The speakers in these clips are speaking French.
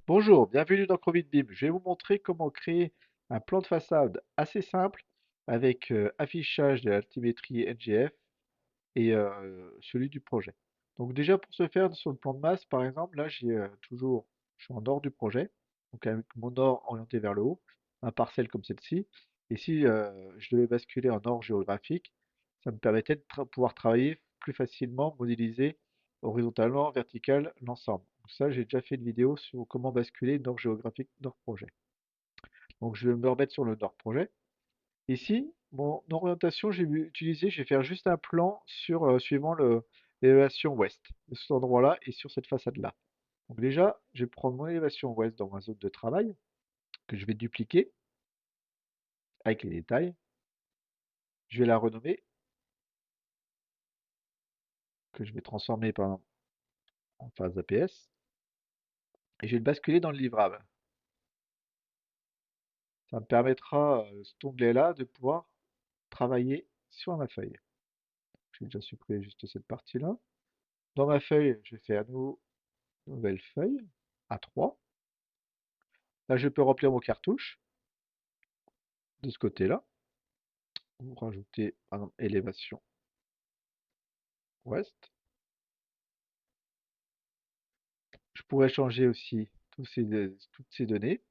Bonjour, bienvenue dans ChromitBim. Je vais vous montrer comment créer un plan de façade assez simple avec affichage de l'altimétrie NGF et celui du projet. Donc déjà pour ce faire sur le plan de masse par exemple, là je suis en nord du projet, donc avec mon nord orienté vers le haut, un parcelle comme celle-ci. Et si je devais basculer en nord géographique, ça me permettait de pouvoir travailler plus facilement, modéliser horizontalement, vertical l'ensemble. Donc ça, j'ai déjà fait une vidéo sur comment basculer nord géographique, nord projet. Donc je vais me remettre sur le nord projet. Ici, mon orientation, je vais faire juste un plan sur, suivant l'élévation ouest, de cet endroit-là et sur cette façade-là. Donc déjà, je vais prendre mon élévation ouest dans ma zone de travail, que je vais dupliquer avec les détails. Je vais la renommer, que je vais transformer par exemple en phase APS, et je vais le basculer dans le livrable. Ça me permettra, cet onglet-là, de pouvoir travailler sur ma feuille. J'ai déjà supprimé juste cette partie-là. Dans ma feuille, je vais faire nouvelle feuille, A3. Là, je peux remplir mon cartouche de ce côté-là, ou rajouter, par exemple, élévation ouest. Je pourrais changer aussi toutes ces données.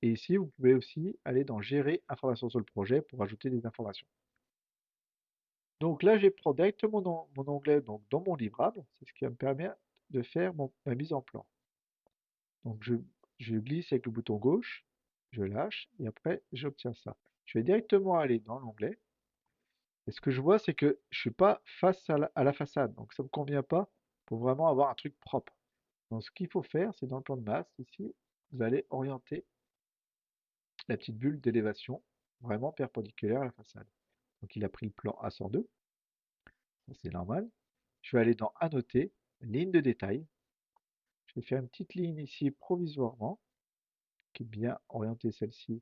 Et ici, vous pouvez aussi aller dans Gérer informations sur le projet pour ajouter des informations. Donc là, je vais prendre directement mon onglet donc dans mon livrable. C'est ce qui va me permettre de faire ma mise en plan. Donc je glisse avec le bouton gauche, je lâche et après j'obtiens ça. Je vais directement aller dans l'onglet. Et ce que je vois, c'est que je suis pas face à la façade, donc ça me convient pas pour vraiment avoir un truc propre. Donc ce qu'il faut faire, c'est dans le plan de masse, ici, vous allez orienter la petite bulle d'élévation vraiment perpendiculaire à la façade. Donc il a pris le plan A sur 2, ça c'est normal. Je vais aller dans Annoter, ligne de détail. Je vais faire une petite ligne ici provisoirement, qui est bien orientée celle-ci,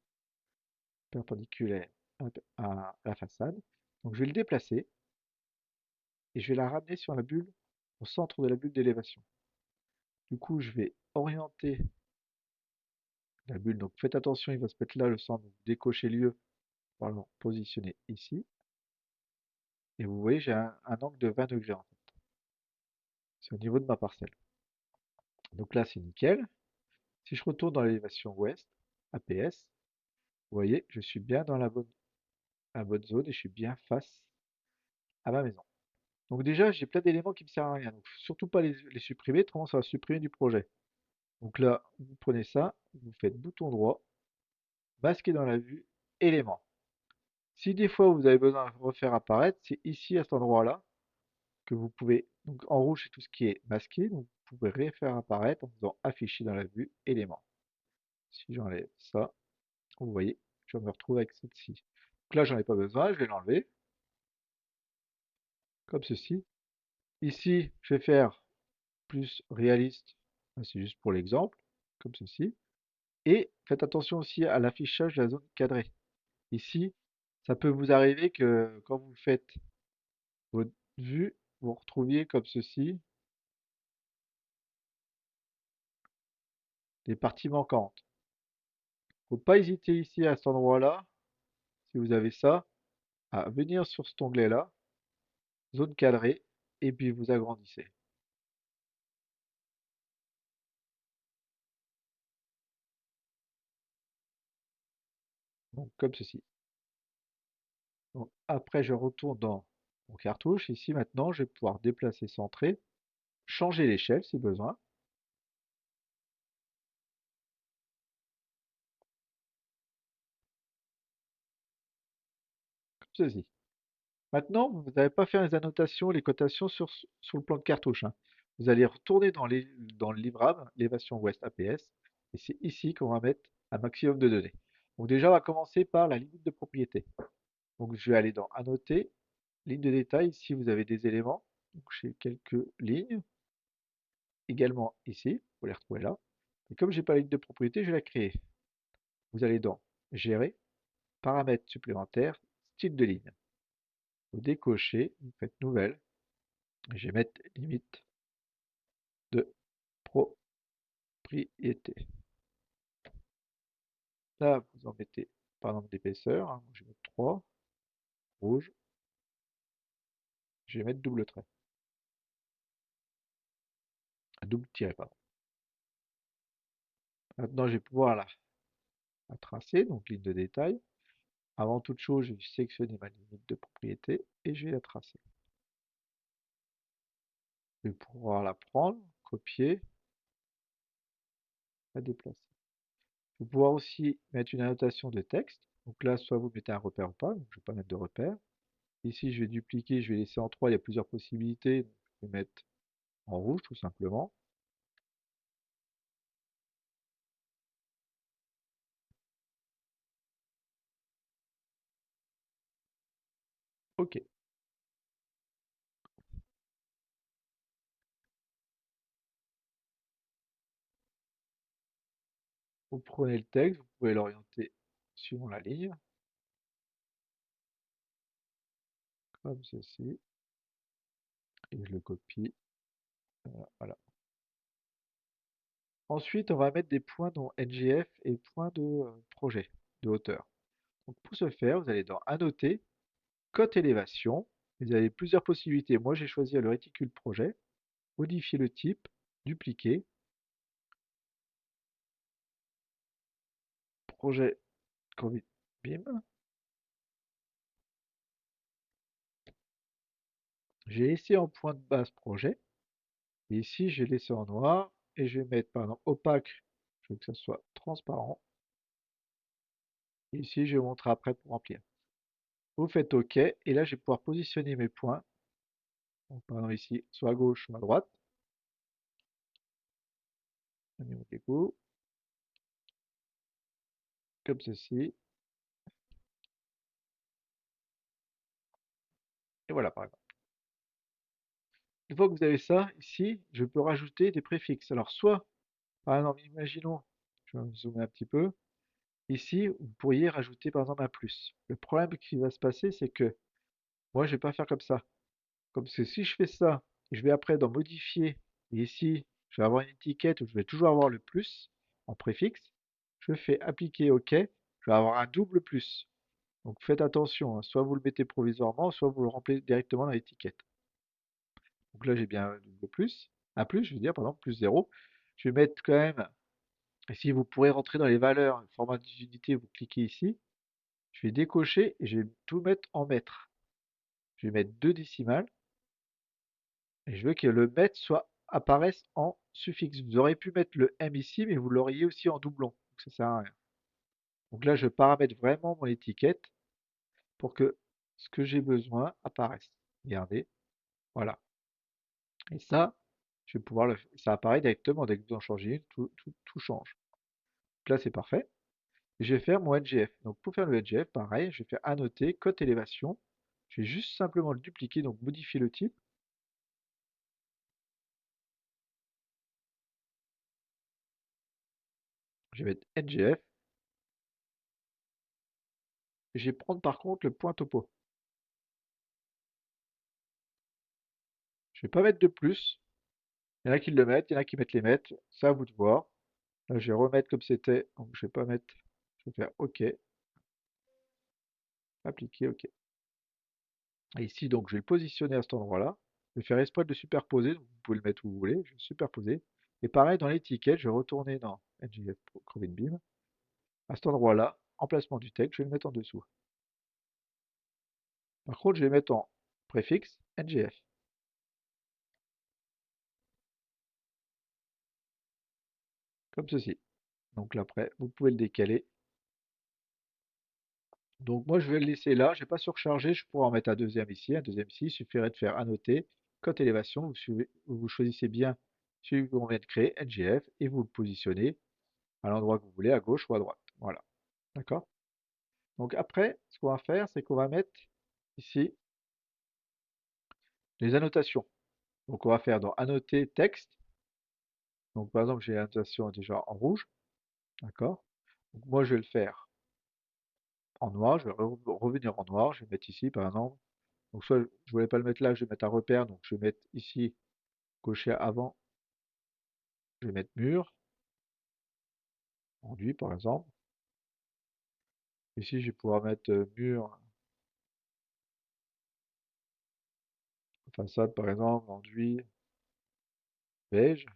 perpendiculaire à la façade. Donc je vais le déplacer et je vais la ramener sur la bulle, au centre de la bulle d'élévation. Du coup, je vais orienter la bulle. Donc faites attention, il va se mettre là le centre. Donc, décochez lieu pour le positionner ici. Et vous voyez, j'ai un angle de 20 degrés en fait. C'est au niveau de ma parcelle. Donc là, c'est nickel. Si je retourne dans l'élévation ouest, APS, vous voyez, je suis bien dans la bonne zone et je suis bien face à ma maison. Donc déjà, j'ai plein d'éléments qui me servent à rien. Donc surtout pas les supprimer, autrement ça va supprimer du projet. Donc là, vous prenez ça, vous faites bouton droit, masquer dans la vue, éléments. Si des fois vous avez besoin de refaire apparaître, c'est ici à cet endroit-là que vous pouvez, donc en rouge c'est tout ce qui est masqué, donc vous pouvez refaire apparaître en faisant afficher dans la vue éléments. Si j'enlève ça, vous voyez, je me retrouve avec celle-ci. Donc là j'en ai pas besoin, je vais l'enlever, comme ceci. Ici, je vais faire plus réaliste, c'est juste pour l'exemple, comme ceci. Et faites attention aussi à l'affichage de la zone cadrée. Ici, ça peut vous arriver que quand vous faites votre vue, vous retrouviez comme ceci des parties manquantes. Faut pas hésiter ici à cet endroit-là, si vous avez ça, à venir sur cet onglet-là, zone cadrée, et puis vous agrandissez. Donc comme ceci. Donc, après, je retourne dans mon cartouche. Ici maintenant, je vais pouvoir déplacer, centrer, changer l'échelle si besoin, comme ceci. Maintenant, vous n'avez pas fait les annotations, les cotations sur le plan de cartouche, hein. Vous allez retourner dans le livrable, l'élévation ouest APS, et c'est ici qu'on va mettre un maximum de données. Donc déjà, on va commencer par la limite de propriété. Donc je vais aller dans Annoter, ligne de détail, ici vous avez des éléments, donc j'ai quelques lignes, également ici, vous les retrouver là. Et comme j'ai pas la ligne de propriété, je vais la créer. Vous allez dans Gérer, Paramètres supplémentaires, Style de ligne. Vous décochez, vous faites Nouvelle, et je vais mettre limite de propriété. Là, vous en mettez, par exemple, d'épaisseur, hein. Je vais mettre 3, rouge, je vais mettre double trait, un double tiret, pardon. Maintenant, je vais pouvoir la tracer, donc ligne de détail. Avant toute chose, je vais sélectionner ma limite de propriété et je vais la tracer. Je vais pouvoir la prendre, copier, la déplacer. Je vais pouvoir aussi mettre une annotation de texte. Donc là, soit vous mettez un repère ou pas, donc je ne vais pas mettre de repère. Ici, je vais dupliquer, je vais laisser en 3, il y a plusieurs possibilités. Donc, je vais mettre en rouge tout simplement. OK. Vous prenez le texte, vous pouvez l'orienter suivant la ligne, comme ceci, et je le copie. Voilà. Ensuite, on va mettre des points dans NGF et points de projet, de hauteur. Donc pour ce faire, vous allez dans Annoter, Cote élévation. Vous avez plusieurs possibilités. Moi, j'ai choisi le réticule projet, modifier le type, dupliquer, projet Covid BIM. J'ai laissé en point de base projet. Et ici, j'ai laissé en noir et je vais mettre par exemple opaque. Je veux que ça soit transparent. Et ici, je vais vous montrer après pour remplir. Vous faites OK. Et là, je vais pouvoir positionner mes points. Donc, par exemple ici, soit à gauche, soit à droite. Au niveau des coups, comme ceci. Et voilà, par exemple. Une fois que vous avez ça, ici, je peux rajouter des préfixes. Alors, soit, par exemple, imaginons, je vais me zoomer un petit peu. Ici, vous pourriez rajouter par exemple un plus. Le problème qui va se passer, c'est que moi, je vais pas faire comme ça. Comme que si je fais ça, je vais après dans modifier, et ici, je vais avoir une étiquette où je vais toujours avoir le plus en préfixe. Je fais appliquer OK, je vais avoir un double plus. Donc faites attention, hein, soit vous le mettez provisoirement, soit vous le remplissez directement dans l'étiquette. Donc là, j'ai bien un double plus. Un plus, je veux dire, par exemple, plus 0. Je vais mettre quand même, ici, vous pourrez rentrer dans les valeurs, format d'unité, vous cliquez ici. Je vais décocher et je vais tout mettre en mètres. Je vais mettre 2 décimales et je veux que le mètre soit apparaisse en suffixe. Vous auriez pu mettre le M ici, mais vous l'auriez aussi en doublon. Donc ça sert à rien. Donc là, je paramètre vraiment mon étiquette pour que ce que j'ai besoin apparaisse. Regardez, voilà. Et ça, je vais pouvoir ça apparaît directement. Dès que vous en changez une, tout change. Donc là, c'est parfait. Et je vais faire mon NGF. Donc pour faire le NGF, pareil, je vais faire annoter, cote élévation. Je vais juste simplement le dupliquer, donc modifier le type. Je vais mettre NGF. Je vais prendre par contre le point topo. Je vais pas mettre de plus. Il y en a qui le mettent, il y en a qui mettent les mettre. C'est à vous de voir. Là, je vais remettre comme c'était. Donc je vais pas mettre. Je vais faire OK. Appliquer OK. Et ici, donc, je vais le positionner à cet endroit-là. Je vais faire exprès de le superposer. Donc, vous pouvez le mettre où vous voulez. Je vais le superposer. Et pareil, dans l'étiquette, je vais retourner dans NGF Crovin Beam. À cet endroit-là, emplacement du texte, je vais le mettre en dessous. Par contre, je vais mettre en préfixe NGF. Comme ceci. Donc là, après, vous pouvez le décaler. Donc moi, je vais le laisser là. Je n'ai pas surchargé. Je pourrais en mettre un deuxième ici, un deuxième ici. Il suffirait de faire annoter, cote élévation. Vous choisissez bien celui qu'on vient de créer, NGF, et vous le positionnez à l'endroit que vous voulez, à gauche ou à droite. Voilà. D'accord? Donc après, ce qu'on va faire, c'est qu'on va mettre ici les annotations. Donc on va faire dans annoter texte. Donc par exemple, j'ai l'annotation déjà en rouge. D'accord? Donc moi, je vais le faire en noir. Je vais revenir en noir. Je vais mettre ici, par exemple. Donc soit je voulais pas le mettre là, je vais mettre un repère. Donc je vais mettre ici, cocher avant. Je vais mettre mur, enduit par exemple. Ici, je vais pouvoir mettre mur, façade par exemple, enduit, beige,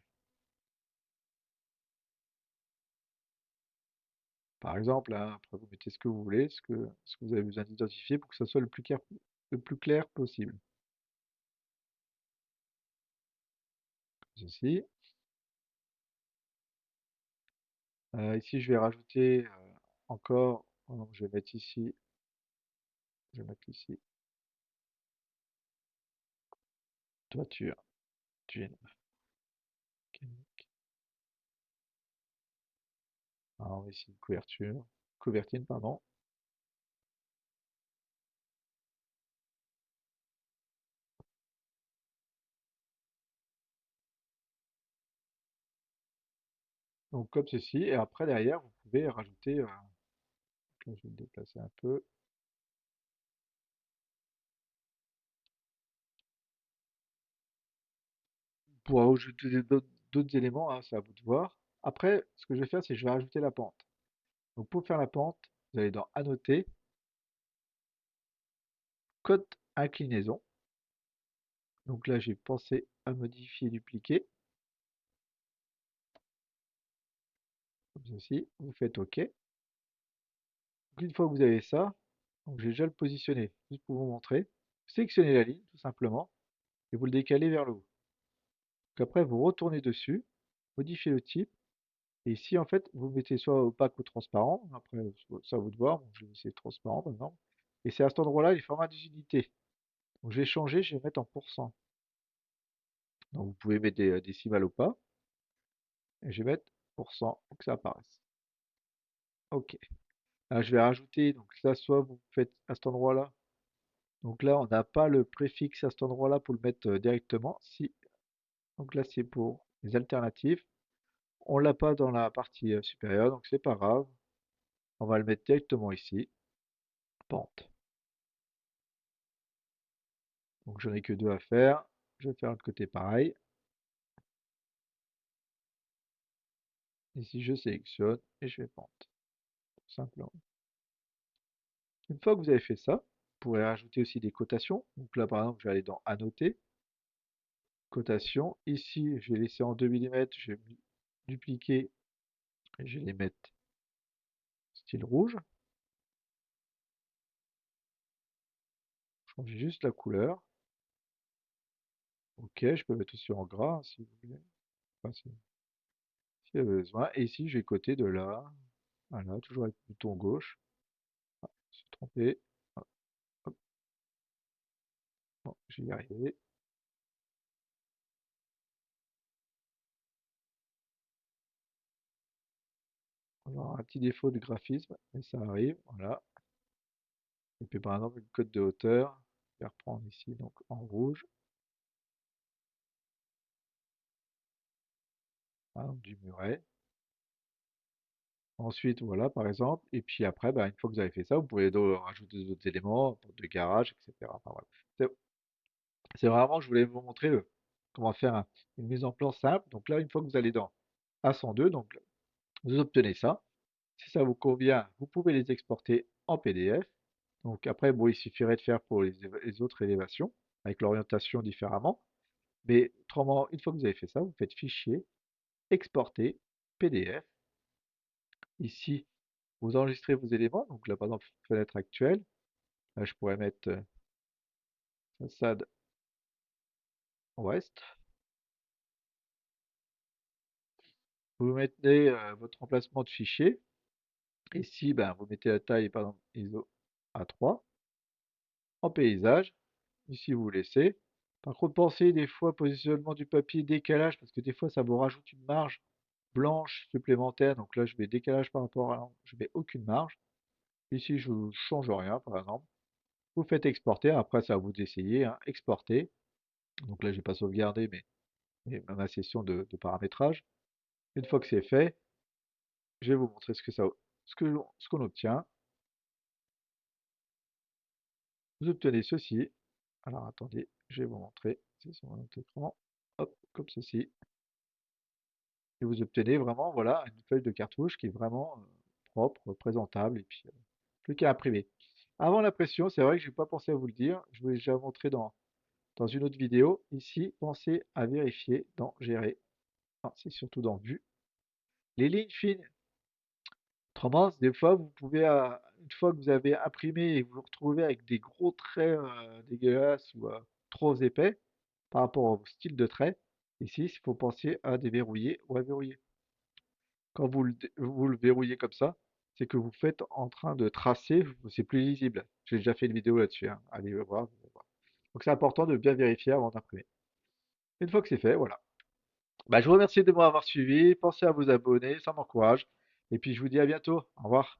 par exemple, hein. Après, vous mettez ce que vous voulez, ce que vous avez besoin d'identifier pour que ça soit le plus clair possible. Ceci. Ici, je vais rajouter encore, donc je vais mettre ici, je vais mettre ici, toiture, jean. Alors ici, couvertine, pardon. Donc comme ceci, et après derrière, vous pouvez rajouter, là, je vais le déplacer un peu, pour rajouter d'autres éléments, hein, c'est à vous de voir. Après, ce que je vais faire, c'est que je vais rajouter la pente. Donc pour faire la pente, vous allez dans Annoter, Code inclinaison. Donc là, j'ai pensé à modifier, dupliquer, comme ceci. Vous faites OK. Donc, une fois que vous avez ça, donc j'ai déjà le positionné, juste pour vous montrer. Sélectionnez la ligne, tout simplement, et vous le décalez vers le haut. Donc après, vous retournez dessus, modifiez le type, et ici, en fait, vous mettez soit opaque ou transparent. Après, ça à vous de voir. Bon, je vais essayer transparent maintenant. Et c'est à cet endroit-là les formats des unités. Donc je vais changer, je vais mettre en pourcent. Donc vous pouvez mettre des décimales ou pas. Et je vais mettre pourcent pour que ça apparaisse. OK. Là, je vais rajouter, donc ça, soit vous faites à cet endroit-là. Donc là, on n'a pas le préfixe à cet endroit-là pour le mettre directement. Si, donc là, c'est pour les alternatives. On l'a pas dans la partie supérieure, donc c'est pas grave. On va le mettre directement ici. Pente. Donc j'en ai que deux à faire. Je vais faire l'autre côté pareil. Ici, je sélectionne et je fais pente. Tout simplement. Une fois que vous avez fait ça, vous pourrez rajouter aussi des cotations. Donc là, par exemple, je vais aller dans Annoter, cotation. Ici, je vais laisser en 2 mm, je vais dupliquer et je vais les mettre style rouge. Changer juste la couleur. Ok, je peux mettre aussi en gras hein, si vous voulez. Enfin, si vous avez besoin. Et ici, je vais coter de là. Voilà, toujours avec le bouton gauche. Ah, je me suis trompé. Hop, hop. Bon, je vais y arriver. On aura un petit défaut de graphisme, mais ça arrive. Voilà. Et puis par exemple, une cote de hauteur. Je vais reprendre ici donc en rouge. Hein, du muret. Ensuite, voilà, par exemple. Et puis après, bah, une fois que vous avez fait ça, vous pouvez rajouter d'autres éléments, porte de garage, etc. Enfin, voilà. C'est vraiment, je voulais vous montrer comment faire une mise en plan simple. Donc là, une fois que vous allez dans A102, donc vous obtenez ça. Si ça vous convient, vous pouvez les exporter en PDF. Donc après, bon, il suffirait de faire pour les autres élévations, avec l'orientation différemment. Mais autrement, une fois que vous avez fait ça, vous faites Fichier, Exporter, PDF. Ici, vous enregistrez vos éléments. Donc là, par exemple, fenêtre actuelle. Là, je pourrais mettre façade ouest. Vous mettez votre emplacement de fichier. Ici, ben, vous mettez la taille, par exemple, ISO A3. En paysage, ici, vous laissez. Par contre, pensez des fois positionnement du papier, décalage, parce que des fois, ça vous rajoute une marge blanche supplémentaire. Donc là, je vais décalage par rapport à je mets aucune marge. Ici, je ne change rien, par exemple. Vous faites exporter. Après, c'est à vous d'essayer. Hein. Exporter. Donc là, je n'ai pas sauvegardé, mais ma session de paramétrage. Une fois que c'est fait, je vais vous montrer ce qu'on obtient. Vous obtenez ceci. Alors attendez, je vais vous montrer. C'est sur mon autre écran. Hop, comme ceci. Et vous obtenez vraiment, voilà, une feuille de cartouche qui est vraiment propre, présentable. Et puis, plus qu'à imprimer. Avant l'impression, c'est vrai que je n'ai pas pensé à vous le dire, je vous l'ai déjà montré dans une autre vidéo. Ici, pensez à vérifier dans Gérer, enfin, c'est surtout dans Vue, les lignes fines. Autrement, des fois, vous pouvez, une fois que vous avez imprimé et que vous vous retrouvez avec des gros traits dégueulasses ou trop épais par rapport au style de trait, ici, il faut penser à déverrouiller ou à verrouiller. Quand vous le verrouillez comme ça, c'est que vous faites en train de tracer, c'est plus lisible. J'ai déjà fait une vidéo là-dessus, hein. Allez voir, vous allez voir. Donc c'est important de bien vérifier avant d'imprimer. Une fois que c'est fait, voilà. Bah, je vous remercie de m'avoir suivi. Pensez à vous abonner, ça m'encourage. Et puis je vous dis à bientôt. Au revoir.